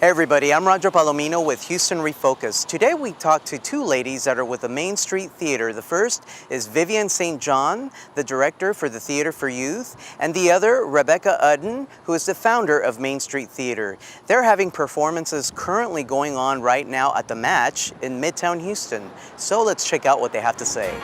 Hey everybody, I'm Roger Palomino with Houston Refocused. Today we talk to two ladies that are with the Main Street Theater. The first is Vivian St. John, the director for the Theater for Youth, and the other, Rebecca Udden, who is the founder of Main Street Theater. They're having performances currently going on right now at the Match in Midtown Houston. So let's check out what they have to say.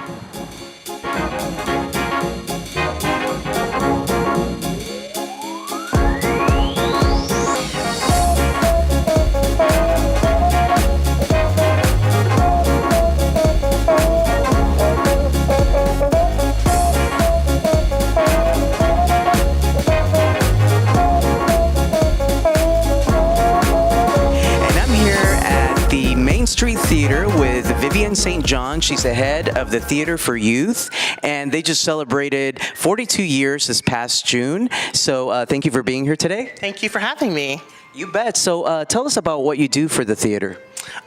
Street Theater with Vivian St. John. She's the head of the Theater for Youth, and they just celebrated 42 years this past June. So thank you for being here today. Thank you for having me. You bet. So tell us about what you do for the theater.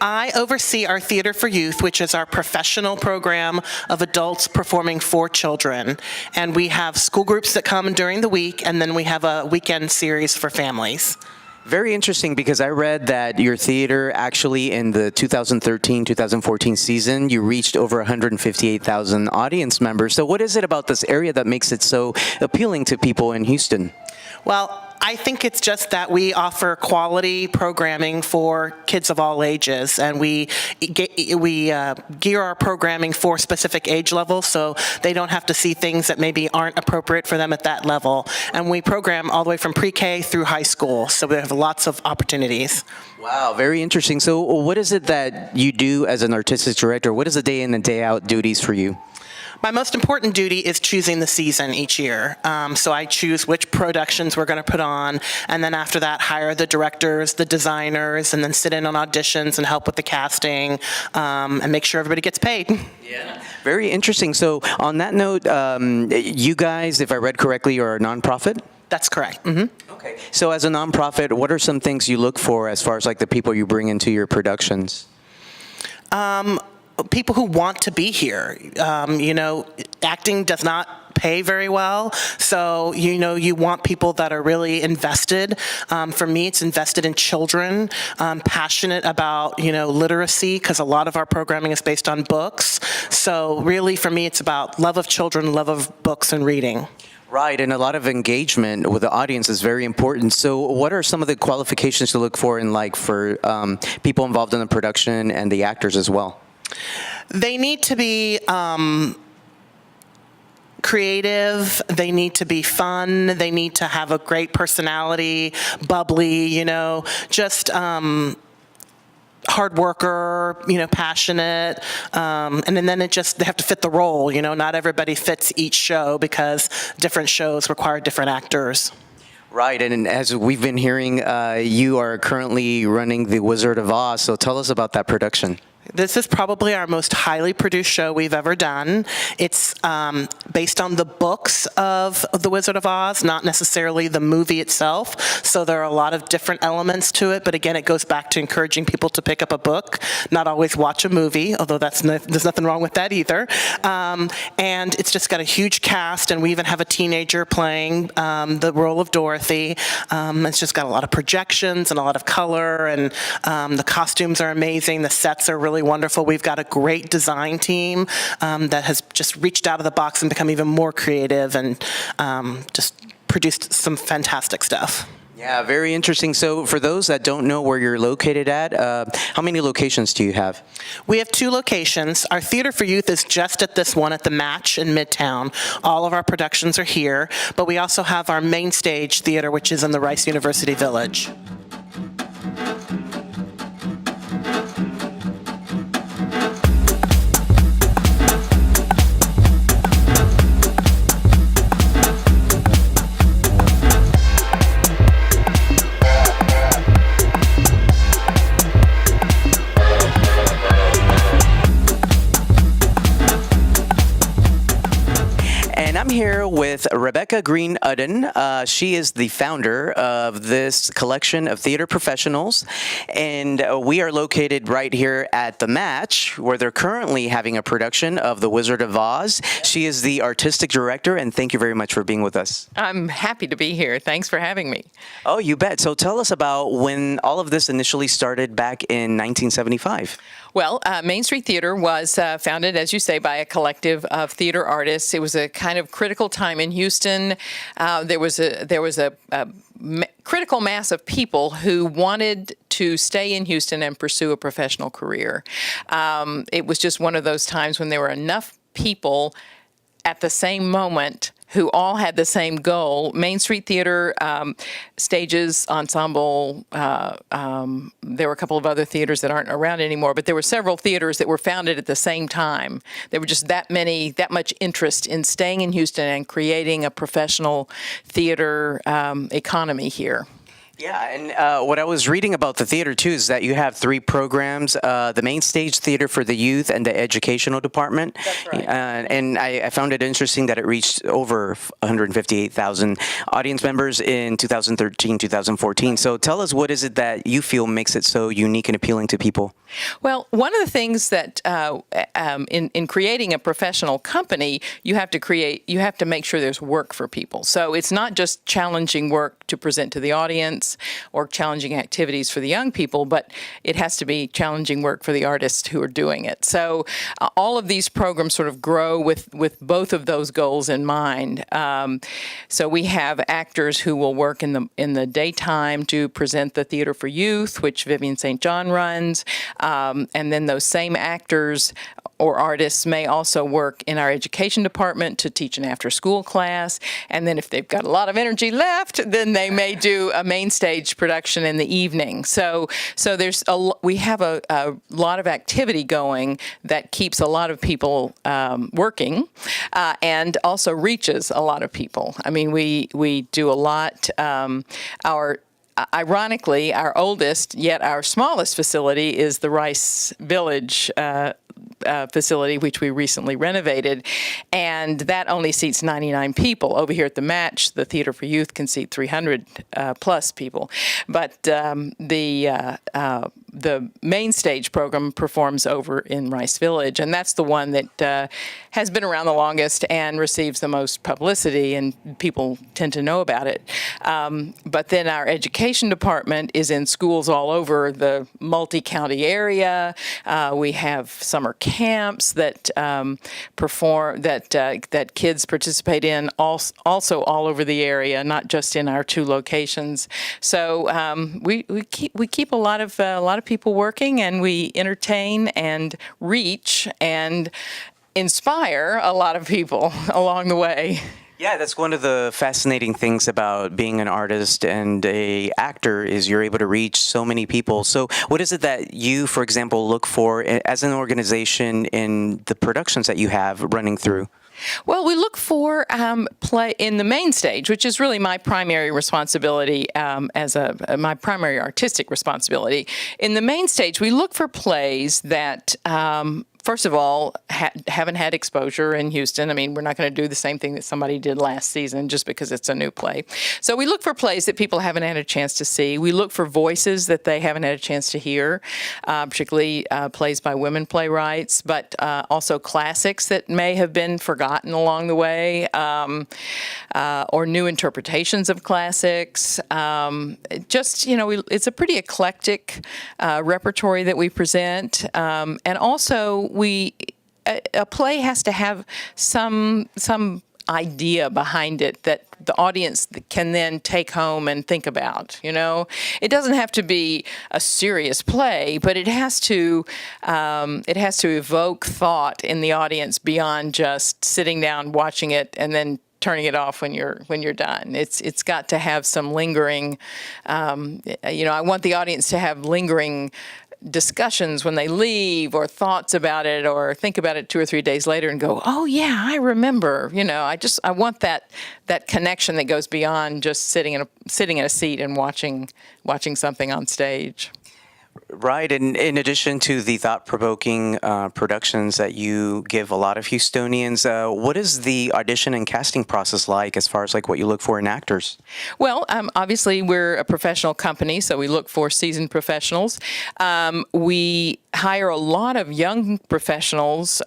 I oversee our Theater for Youth, which is our professional program of adults performing for children. And we have school groups that come during the week, and then we have a weekend series for families. Very interesting, because I read that your theater actually in the 2013-2014 season, you reached over 158,000 audience members. So what is it about this area that makes it so appealing to people in Houston? Well, I think it's just that we offer quality programming for kids of all ages, and we gear our programming for specific age levels, so they don't have to see things that maybe aren't appropriate for them at that level. And we program all the way from pre-K through high school, so we have lots of opportunities. Wow, very interesting. So what is it that you do as an artistic director? What is the day in and day out duties for you? My most important duty is choosing the season each year. So I choose which productions we're going to put on, and then after that hire the directors, the designers, and then sit in on auditions and help with the casting, and make sure everybody gets paid. Yeah. Very interesting. So on that note, you guys, if I read correctly, are a nonprofit? That's correct. Mm-hmm. Okay. So as a nonprofit, what are some things you look for as far as like the people you bring into your productions? People who want to be here. Acting does not pay very well, so you want people that are really invested. For me, it's invested in children, passionate about literacy, because a lot of our programming is based on books. So really, for me, it's about love of children, love of books and reading. Right, and a lot of engagement with the audience is very important. So what are some of the qualifications to look for for people involved in the production and the actors as well? They need to be creative, they need to be fun, they need to have a great personality, bubbly, just hard worker, passionate, and then they have to fit the role. Not everybody fits each show, because different shows require different actors. Right, and as we've been hearing, you are currently running The Wizard of Oz, so tell us about that production. This is probably our most highly produced show we've ever done. It's based on the books of The Wizard of Oz, not necessarily the movie itself. So there are a lot of different elements to it, but again, it goes back to encouraging people to pick up a book, not always watch a movie, although there's nothing wrong with that either. And it's just got a huge cast, and we even have a teenager playing the role of Dorothy. It's just got a lot of projections and a lot of color, and the costumes are amazing. The sets are really wonderful. We've got a great design team that has just reached out of the box and become even more creative, and just produced some fantastic stuff. Yeah, very interesting. So for those that don't know where you're located at, how many locations do you have? We have 2 locations. Our Theater for Youth is just at this one at the Match in Midtown. All of our productions are here, but we also have our main stage theater, which is in the Rice University Village. here with Rebecca Green Udden. She is the founder of this collection of theater professionals, and we are located right here at the Match, where they're currently having a production of The Wizard of Oz. She is the artistic director, and thank you very much for being with us. I'm happy to be here. Thanks for having me. Oh, you bet. So tell us about when all of this initially started back in 1975. Well, Main Street Theater was founded, as you say, by a collective of theater artists. It was a kind of critical time in Houston. There was a critical mass of people who wanted to stay in Houston and pursue a professional career. It was just one of those times when there were enough people at the same moment who all had the same goal. Main Street Theater, stages, ensemble, there were a couple of other theaters that aren't around anymore, but there were several theaters that were founded at the same time. There were just that much interest in staying in Houston and creating a professional theater economy here. Yeah, and what I was reading about the theater, too, is that you have three programs, the Main Stage Theater for the Youth and the Educational Department. That's right. And I found it interesting that it reached over 158,000 audience members in 2013, 2014. So tell us, what is it that you feel makes it so unique and appealing to people? Well, one of the things that in creating a professional company, you have to make sure there's work for people. So it's not just challenging work to present to the audience or challenging activities for the young people, but it has to be challenging work for the artists who are doing it. So all of these programs sort of grow with both of those goals in mind. So we have actors who will work in the daytime to present the Theater for Youth, which Vivian St. John runs, and then those same actors or artists may also work in our education department to teach an after-school class. And then if they've got a lot of energy left, then they may do a main stage production in the evening. So we have a lot of activity going that keeps a lot of people working and also reaches a lot of people. I mean, we do a lot. Ironically, our oldest, yet our smallest facility is the Rice Village facility, which we recently renovated, and that only seats 99 people. Over here at the Match, the Theater for Youth can seat 300 plus people. But the main stage program performs over in Rice Village, and that's the one that has been around the longest and receives the most publicity, and people tend to know about it. But then our education department is in schools all over the multi-county area. We have summer camps that perform that kids participate in, also all over the area, not just in our two locations. So we keep a lot of people working, and we entertain and reach and inspire a lot of people along the way. Yeah, that's one of the fascinating things about being an artist and a actor is you're able to reach so many people. So what is it that you, for example, look for as an organization in the productions that you have running through? Well, we look for play in the main stage, which is really my primary responsibility my primary artistic responsibility. In the main stage, we look for plays that first of all, haven't had exposure in Houston. I mean, we're not going to do the same thing that somebody did last season just because it's a new play. So we look for plays that people haven't had a chance to see. We look for voices that they haven't had a chance to hear, particularly plays by women playwrights, but also classics that may have been forgotten along the way, or new interpretations of classics. It's a pretty eclectic repertory that we present, and also a play has to have some idea behind it that the audience can then take home and think about. It doesn't have to be a serious play, but it has to evoke thought in the audience beyond just sitting down watching it and then turning it off when you're done. It's got to have some lingering. I want the audience to have lingering discussions when they leave, or thoughts about it, or think about it 2 or 3 days later and go, oh yeah, I remember. I want that connection that goes beyond just sitting in a seat and watching something on stage. Right, and in addition to the thought-provoking productions that you give a lot of Houstonians, what is the audition and casting process like as far as like what you look for in actors? Well, obviously, we're a professional company, so we look for seasoned professionals. We hire a lot of young professionals,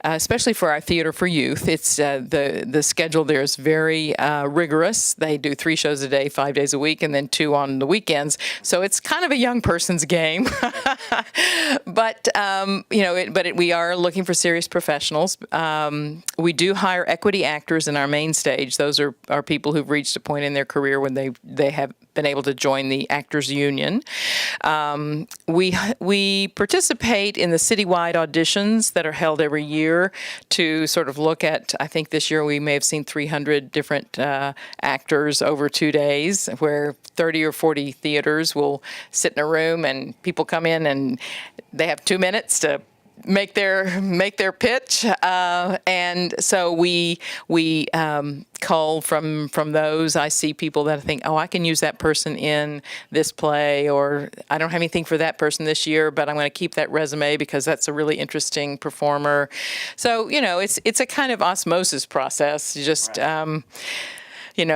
especially for our Theater for Youth. It's the schedule there is very rigorous. They do 3 shows a day, 5 days a week, and then 2 on the weekends. So it's kind of a young person's game. But we are looking for serious professionals. We do hire equity actors in our main stage. Those are people who've reached a point in their career when they have been able to join the Actors Union. We participate in the citywide auditions that are held every year to sort of look at, I think this year we may have seen 300 different actors over 2 days, where 30 or 40 theaters will sit in a room and people come in and they have 2 minutes to make their pitch, and so we cull from those. I see people that I think, oh, I can use that person in this play, or I don't have anything for that person this year, but I'm going to keep that resume because that's a really interesting performer. So it's a kind of osmosis process. You just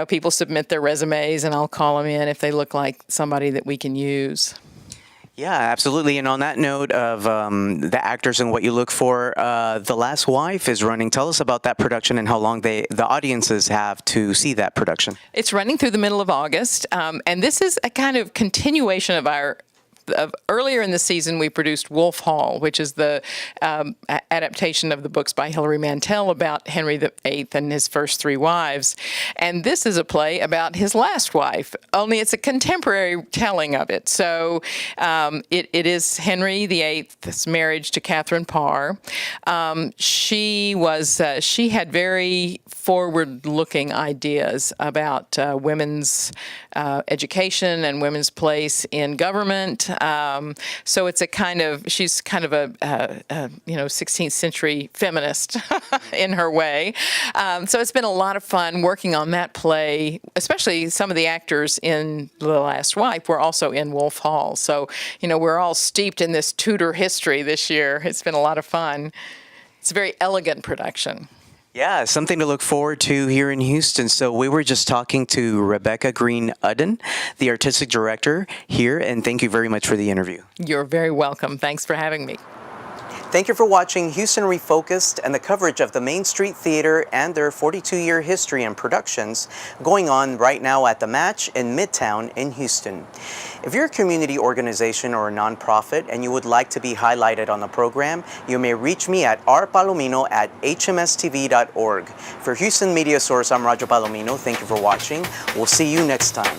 people submit their resumes, and I'll call them in if they look like somebody that we can use. Yeah, absolutely. And on that note of the actors and what you look for, The Last Wife is running. Tell us about that production and how long the audiences have to see that production. It's running through the middle of August, and this is a kind of continuation of earlier in the season, we produced Wolf Hall, which is the adaptation of the books by Hilary Mantel about Henry VIII and his first 3 wives. And this is a play about his last wife, only it's a contemporary telling of it. So it is Henry VIII's marriage to Catherine Parr. She had very forward-looking ideas about women's education and women's place in government. So it's she's kind of a 16th century feminist in her way. So it's been a lot of fun working on that play, especially some of the actors in The Last Wife were also in Wolf Hall. So, we're all steeped in this Tudor history this year. It's been a lot of fun. It's a very elegant production. Yeah, something to look forward to here in Houston. So we were just talking to Rebecca Green Udden, the artistic director here, and thank you very much for the interview. You're very welcome. Thanks for having me. Thank you for watching Houston Refocused and the coverage of the Main Street Theater and their 42-year history and productions going on right now at The Match in Midtown in Houston. If you're a community organization or a nonprofit and you would like to be highlighted on the program, you may reach me at rpalomino@hmstv.org. For Houston Media Source, I'm Roger Palomino. Thank you for watching. We'll see you next time.